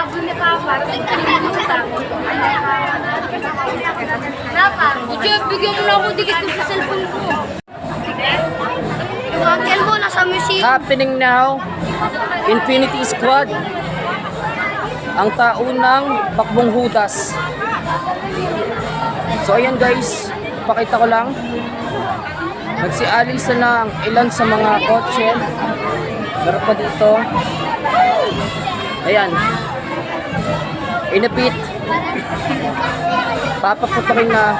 habol ni Papa. Nagkalimutan. Papa, bigyan mo na ako dikit ko sa cellphone ko. Yung uncle mo nasa museum. Happening now, Infinity Squad. Ang taunang Pakbong Hudas. So ayan guys, pakita ko lang. Nagsialis na ang ilan sa mga kotse. Meron pa dito. Ayan. Inapit. Papaputukin na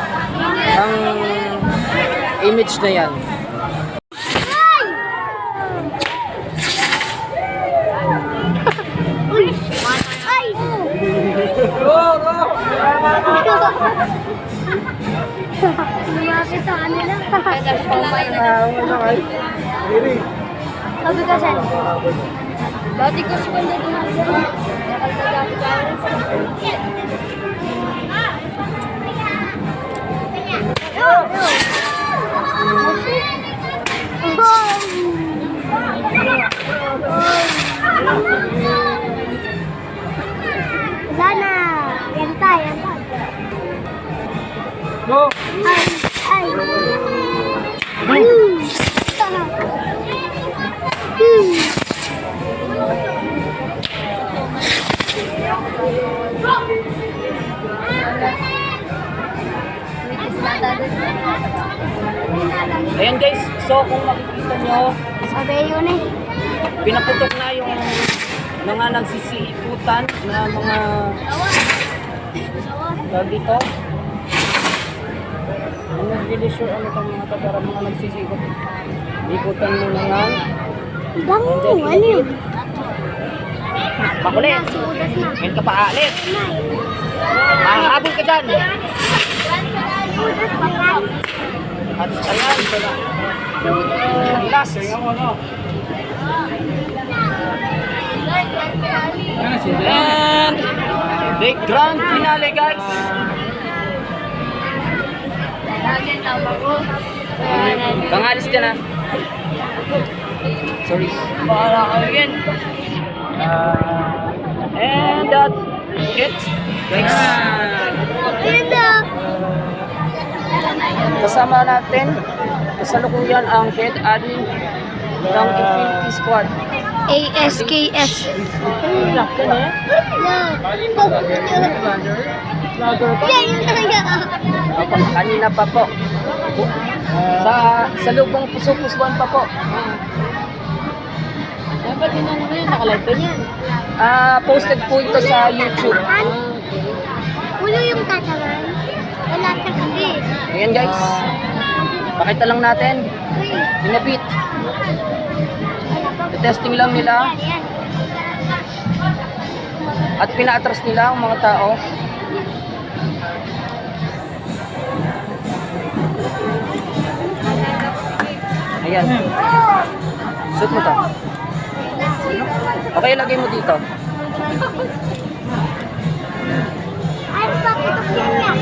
ang image na yan. Mayasi sa kanila. Sabi ka saan? Dati ko siya kung sana. Yanta. Go! Ay. Ayan guys, so kung makikita nyo, Sabi yun eh. pinaputok na yung mga nagsisiikutan na mga tawag dito. I'm not really sure ano itong mga to, pero mga nagsisikot. Ikutan mo na nga. Bango, ano yun? Makulit! Ngayon ka pa aalis! Mahabol ka dyan! At ayan, last! And the grand finale guys! Pangalis dyan ah. Sorry. Bahala ka again. And that's it. Guys. Kasama natin kasalukuyan ang head admin ng Infinity Squad. ASKS. Kanina pa po. Sa lubong puso-pusuan pa po. Dapat din ano yun, nakalive pa niyan. Posted po ito sa YouTube. Ulo yung tatawan. Wala sa kasi. Ayan guys. Pakita lang natin. Binabit. Testing lang nila. At pina-atras nila ang mga tao. Ayan. Shoot mo to. Okay, lagay mo dito. Ay, bakit ito niya?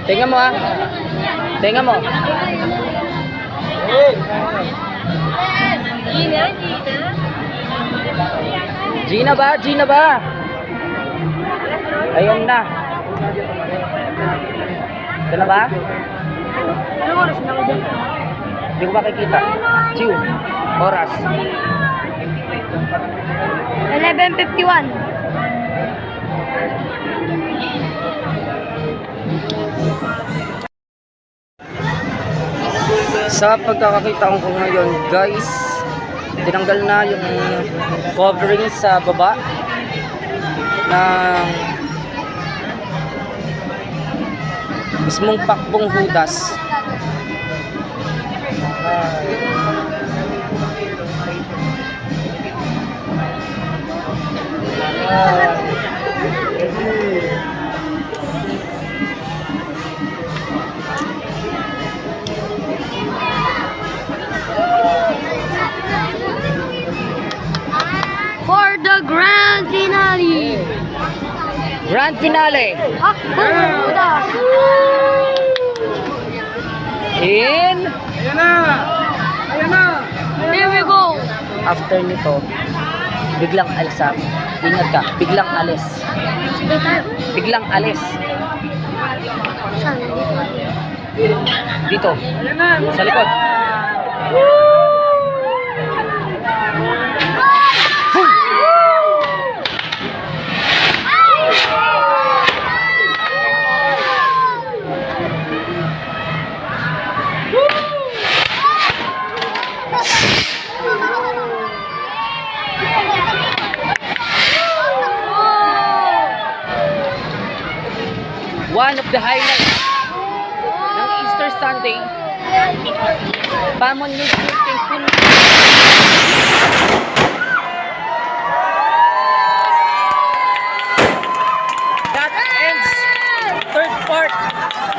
Tingnan mo ah. Tingnan mo. Gina ba? Gina ba? Ayun na. Ito na ba? Anong oras na ako dyan? Hindi ko makikita. Chiw. Oras. 11:51. Sa pagkakakita ko ngayon guys, tinanggal na yung covering sa baba ng mismong Pakbong Hudas. For the grand finale. Grand finale. Ha? Buda. In. Here we go. After nito, biglang alis ha. Ingat ka, biglang alis. Biglang alis. Saan? Dito. Sa likod. One of the highlights ng Easter Sunday, Pamon Youth Team. That ends third part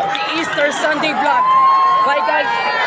of the Easter Sunday vlog. Bye guys!